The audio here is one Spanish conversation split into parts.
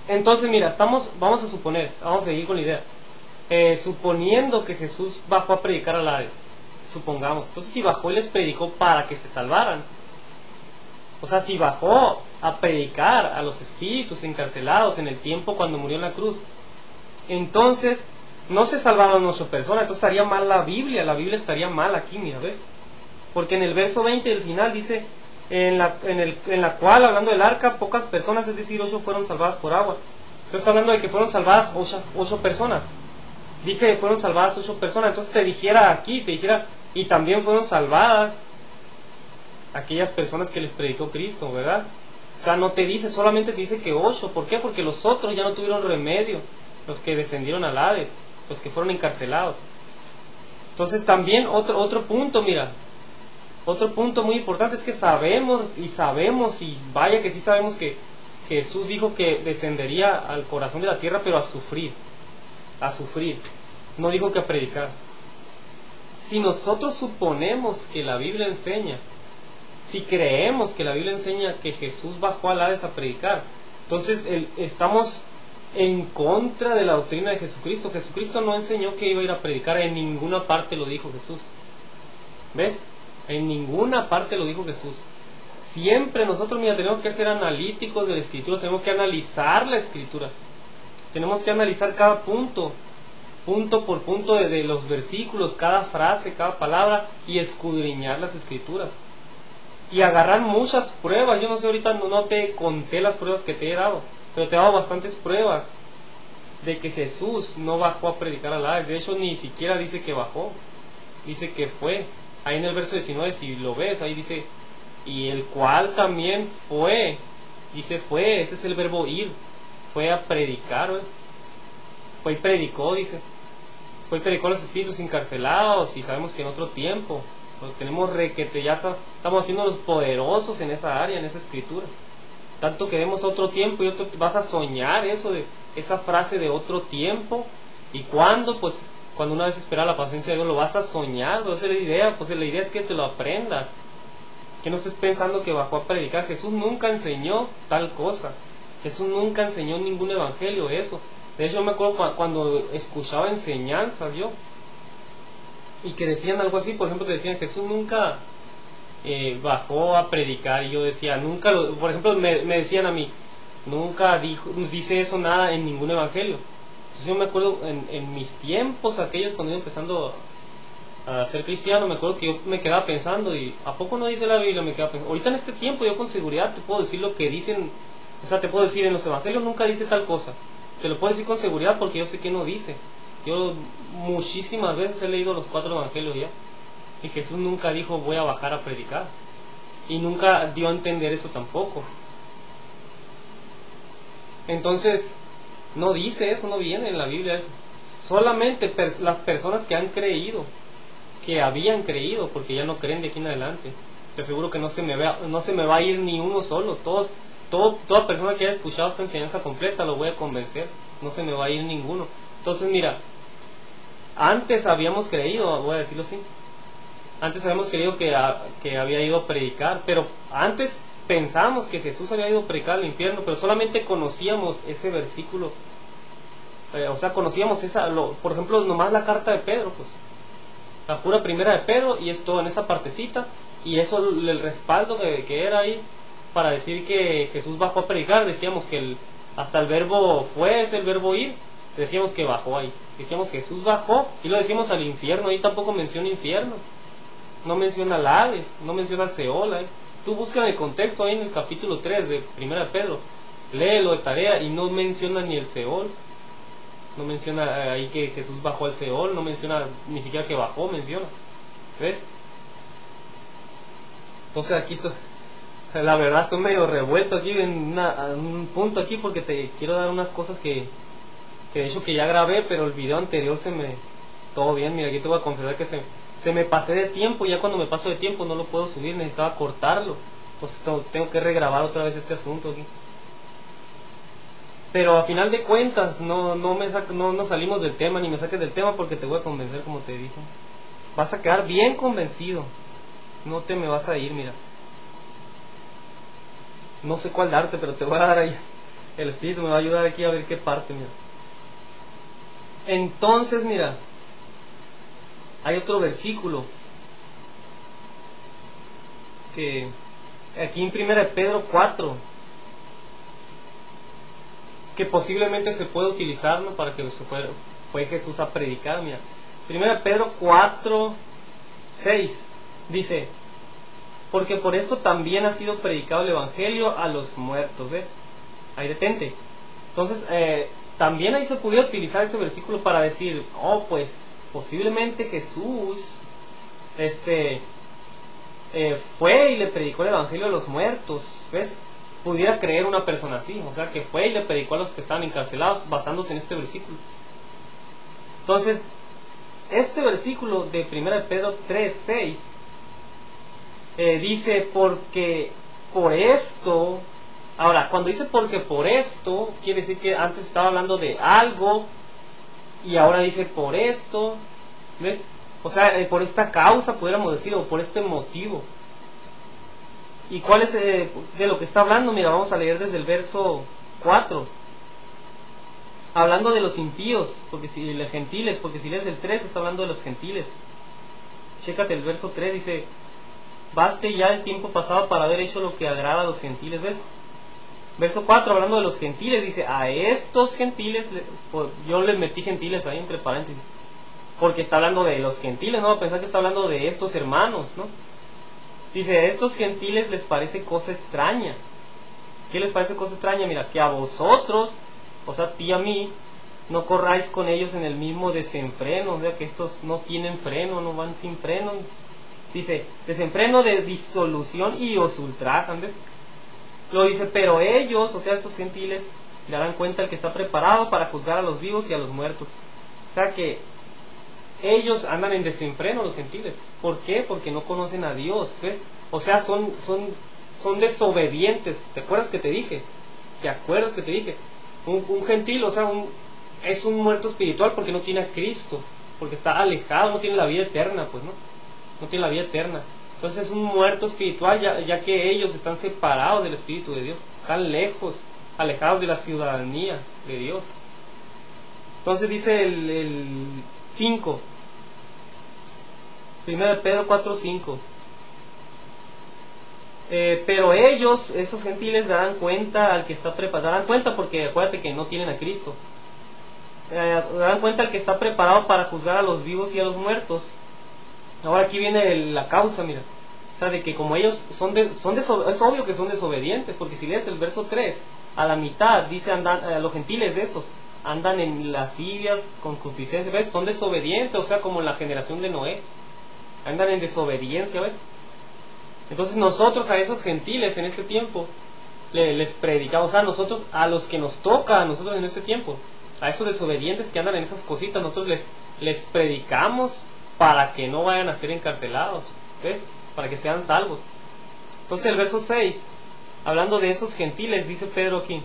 Entonces mira, vamos a suponer, vamos a seguir con la idea. Suponiendo que Jesús bajó a predicar al Hades, supongamos, entonces si bajó y les predicó para que se salvaran, o sea, si bajó a predicar a los espíritus encarcelados en el tiempo cuando murió en la cruz, entonces no se salvaron 8 personas, entonces estaría mal la Biblia estaría mal aquí, mira, ¿ves? Porque en el verso 20 del final dice, en la cual, hablando del arca, pocas personas, es decir, 8 fueron salvadas por agua. Entonces está hablando de que fueron salvadas 8 personas. Dice, fueron salvadas 8 personas, entonces te dijera, y también fueron salvadas aquellas personas que les predicó Cristo, ¿verdad? O sea, no te dice, solamente te dice que 8. ¿Por qué? Porque los otros ya no tuvieron remedio, los que descendieron al Hades, los que fueron encarcelados. Entonces también otro punto, mira, otro punto muy importante es que sabemos, y vaya que sí sabemos que Jesús dijo que descendería al corazón de la tierra, pero a sufrir, no dijo que a predicar. Si nosotros suponemos que la Biblia enseña, si creemos que la Biblia enseña que Jesús bajó al Hades a predicar, entonces estamos en contra de la doctrina de Jesucristo. Jesucristo no enseñó que iba a ir a predicar, en ninguna parte lo dijo Jesús. ¿Ves? En ninguna parte lo dijo Jesús. Siempre nosotros, mira, tenemos que ser analíticos de la Escritura, tenemos que analizar la Escritura, tenemos que analizar cada punto por punto de los versículos, cada frase, cada palabra, y escudriñar las Escrituras y agarrar muchas pruebas. Yo no sé, ahorita no te conté las pruebas que te he dado, pero te he dado bastantes pruebas de que Jesús no bajó a predicar al Hades. De hecho, ni siquiera dice que bajó, dice que fue. Ahí en el verso 19, si lo ves, ahí dice, y el cual también fue, dice fue, ese es el verbo ir, fue a predicar, ¿ve? Fue y predicó, dice, fue y predicó a los espíritus encarcelados. Y sabemos que en otro tiempo lo tenemos estamos haciendo los poderosos en esa área, en esa escritura. Tanto que demos otro tiempo, y vas a soñar eso, de esa frase de otro tiempo. ¿Y cuándo? Pues cuando una vez espera la paciencia de Dios, lo vas a soñar. Esa es la idea, pues la idea es que te lo aprendas, que no estés pensando que bajó a predicar. Jesús nunca enseñó tal cosa, Jesús nunca enseñó ningún evangelio eso. De hecho, me acuerdo cuando escuchaba enseñanzas yo, y que decían algo así, por ejemplo, que decían Jesús nunca bajó a predicar, y yo decía, nunca por ejemplo, me decían a mí, nunca dice eso nada en ningún evangelio. Entonces yo me acuerdo en mis tiempos aquellos, cuando iba empezando a ser cristiano, me acuerdo que yo me quedaba pensando, y ¿a poco no dice la Biblia? Me quedaba pensando. Ahorita en este tiempo yo con seguridad te puedo decir lo que dicen, o sea, te puedo decir en los evangelios nunca dice tal cosa, te lo puedo decir con seguridad porque yo sé que no dice. Yo muchísimas veces he leído los 4 evangelios ya, y Jesús nunca dijo voy a bajar a predicar, y nunca dio a entender eso tampoco. Entonces no dice eso, no viene en la Biblia eso. Solamente las personas que han creído, que habían creído, porque ya no creen de aquí en adelante, te aseguro que no se me va a ir ni uno solo. Toda persona que haya escuchado esta enseñanza completa lo voy a convencer, no se me va a ir ninguno. Entonces mira, antes habíamos creído, voy a decirlo así, antes habíamos creído que había ido a predicar, pero antes pensamos que Jesús había ido a predicar al infierno, pero solamente conocíamos ese versículo, o sea, conocíamos por ejemplo, nomás la carta de Pedro, pues, la pura primera de Pedro, y es todo en esa partecita, y eso, el respaldo que era ahí, para decir que Jesús bajó a predicar. Decíamos que hasta el verbo fue, es el verbo ir, decíamos que bajó ahí, decíamos Jesús bajó, y lo decíamos al infierno. Ahí tampoco menciona infierno, no menciona al Hades, no menciona al Seol ahí. Tú buscas en el contexto ahí en el capítulo 3 de primera de Pedro, léelo de tarea, y no menciona ni el Seol, no menciona ahí que Jesús bajó al Seol, no menciona ni siquiera que bajó, menciona, ¿ves? Entonces aquí la verdad estoy medio revuelto aquí en un punto aquí, porque te quiero dar unas cosas que de hecho que ya grabé, pero el video anterior todo bien. Mira, aquí te voy a confesar que se me pasé de tiempo, y ya cuando me paso de tiempo no lo puedo subir, necesitaba cortarlo, entonces tengo que regrabar otra vez este asunto aquí. Pero a final de cuentas no salimos del tema, ni me saques del tema, porque te voy a convencer, como te dije. Vas a quedar bien convencido, no te me vas a ir. Mira, no sé cuál darte, pero te voy a dar ahí El Espíritu me va a ayudar aquí a ver qué parte, mira. Entonces, mira, hay otro versículo que aquí en 1 Pedro 4, que posiblemente se puede utilizar, ¿no?, para que fue Jesús a predicar. Mira, 1 Pedro 4, 6 dice: porque por esto también ha sido predicado el Evangelio a los muertos. ¿Ves? Ahí detente. Entonces, también ahí se pudiera utilizar ese versículo para decir, oh, pues posiblemente Jesús fue y le predicó el Evangelio a los muertos. ¿Ves? Pudiera creer una persona así, o sea, que fue y le predicó a los que estaban encarcelados basándose en este versículo. Entonces, este versículo de 1 Pedro 3, 6 dice: porque por esto. Ahora, cuando dice porque por esto, quiere decir que antes estaba hablando de algo y ahora dice por esto. ¿Ves? O sea, por esta causa, pudiéramos decir, o por este motivo. ¿Y cuál es de lo que está hablando? Mira, vamos a leer desde el verso 4. Hablando de los impíos, los gentiles, porque si lees el 3 está hablando de los gentiles. Chécate el verso 3, dice: baste ya el tiempo pasado para haber hecho lo que agrada a los gentiles. ¿Ves? Verso 4, hablando de los gentiles, dice: a estos gentiles, yo le metí gentiles ahí entre paréntesis, porque está hablando de los gentiles, no va a pensar que está hablando de estos hermanos, ¿no? Dice: a estos gentiles les parece cosa extraña. ¿Qué les parece cosa extraña? Mira, que a vosotros, o sea, a ti y a mí, no corráis con ellos en el mismo desenfreno. O sea, que estos no tienen freno, no van sin freno. Dice: desenfreno de disolución y os ultrajan. ¿Ves? Lo dice: pero ellos, o sea, esos gentiles, le darán cuenta al que está preparado para juzgar a los vivos y a los muertos. O sea que ellos andan en desenfreno, los gentiles. ¿Por qué? Porque no conocen a Dios. ¿Ves? O sea, son desobedientes. ¿Te acuerdas que te dije? ¿Te acuerdas que te dije? Un gentil, o sea, es un muerto espiritual porque no tiene a Cristo, porque está alejado, no tiene la vida eterna, pues, ¿no? No tiene la vida eterna. Entonces es un muerto espiritual, ya que ellos están separados del Espíritu de Dios, están lejos, alejados de la ciudadanía de Dios. Entonces dice el 5, 1 Pedro 4, 5. Pero ellos, esos gentiles, darán cuenta al que está preparado. Darán cuenta porque acuérdate que no tienen a Cristo. Darán cuenta al que está preparado para juzgar a los vivos y a los muertos. Ahora aquí viene la causa, mira. O sea, de que como ellos es obvio que son desobedientes, porque si lees el verso 3, a la mitad dice: andan, los gentiles de esos andan en lascivias, concupiscencia, ¿ves? Son desobedientes, o sea, como la generación de Noé. Andan en desobediencia, ¿ves? Entonces nosotros a esos gentiles en este tiempo les predicamos, o sea, nosotros, a los que nos toca, a nosotros en este tiempo, a esos desobedientes que andan en esas cositas, nosotros les predicamos para que no vayan a ser encarcelados, ¿ves? Para que sean salvos. Entonces el verso 6, hablando de esos gentiles, dice Pedro aquí: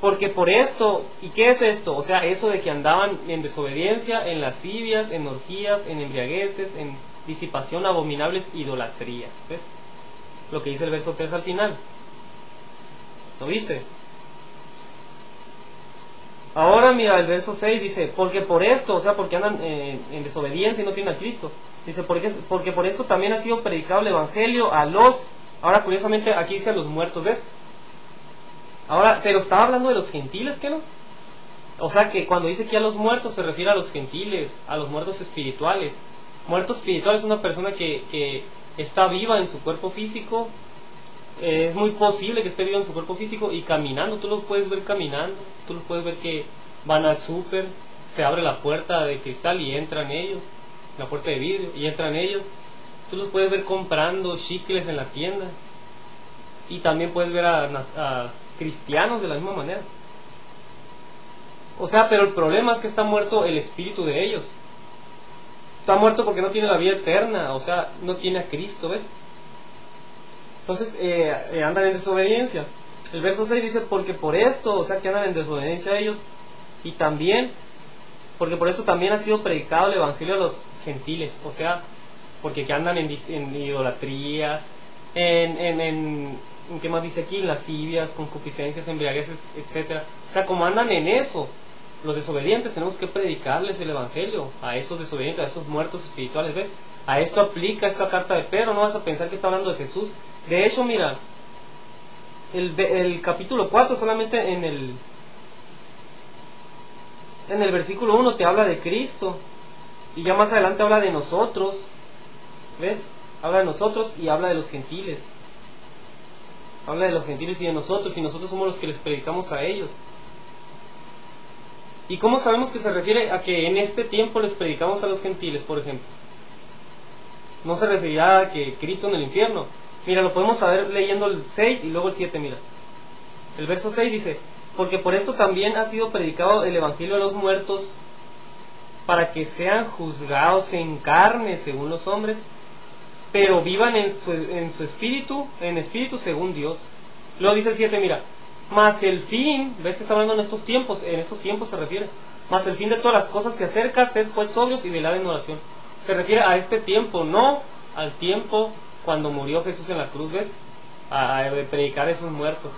porque por esto, ¿y qué es esto? O sea, eso de que andaban en desobediencia, en lascivias, en orgías, en embriagueces, en disipación, abominables idolatrías. ¿Ves? Lo que dice el verso 3 al final. ¿Lo viste? Ahora mira, el verso 6 dice: porque por esto, o sea, porque andan en desobediencia y no tienen a Cristo. Dice: porque por esto también ha sido predicado el Evangelio a los... Ahora curiosamente aquí dice a los muertos, ¿ves? Ahora, pero estaba hablando de los gentiles, ¿qué no? O sea que cuando dice que a los muertos se refiere a los gentiles, a los muertos espirituales. Muerto espiritual es una persona que está viva en su cuerpo físico. Es muy posible que esté vivo en su cuerpo físico y caminando. Tú los puedes ver caminando, tú los puedes ver que van al súper, se abre la puerta de cristal y entran ellos, la puerta de vidrio, y entran ellos. Tú los puedes ver comprando chicles en la tienda, y también puedes ver a cristianos de la misma manera. O sea, pero el problema es que está muerto el espíritu de ellos. Está muerto porque no tiene la vida eterna, o sea, no tiene a Cristo, ¿ves? Entonces andan en desobediencia. El verso 6 dice: porque por esto, o sea, que andan en desobediencia ellos, y también, porque por eso también ha sido predicado el Evangelio a los gentiles, o sea, porque que andan en idolatrías, en ¿En qué más dice aquí? Lascivias, concupiscencias, embriagueces, etcétera. O sea, como andan en eso, los desobedientes, tenemos que predicarles el evangelio a esos desobedientes, a esos muertos espirituales, ¿ves? A esto aplica esta carta de Pedro, no vas a pensar que está hablando de Jesús. De hecho, mira, el capítulo 4 solamente en el versículo 1 te habla de Cristo, y ya más adelante habla de nosotros, ¿ves? Habla de nosotros y habla de los gentiles. Habla de los gentiles y de nosotros, y nosotros somos los que les predicamos a ellos. ¿Y cómo sabemos que se refiere a que en este tiempo les predicamos a los gentiles, por ejemplo? No se referirá a que Cristo en el infierno. Mira, lo podemos saber leyendo el 6 y luego el 7, mira. El verso 6 dice: porque por esto también ha sido predicado el evangelio a los muertos, para que sean juzgados en carne según los hombres, pero vivan en su espíritu, en espíritu según Dios. Luego dice el 7, mira, mas el fin, ves que está hablando en estos tiempos se refiere, mas el fin de todas las cosas se acerca, sed pues sobrios y velad en oración. Se refiere a este tiempo, no al tiempo cuando murió Jesús en la cruz, ves, a predicar a esos muertos.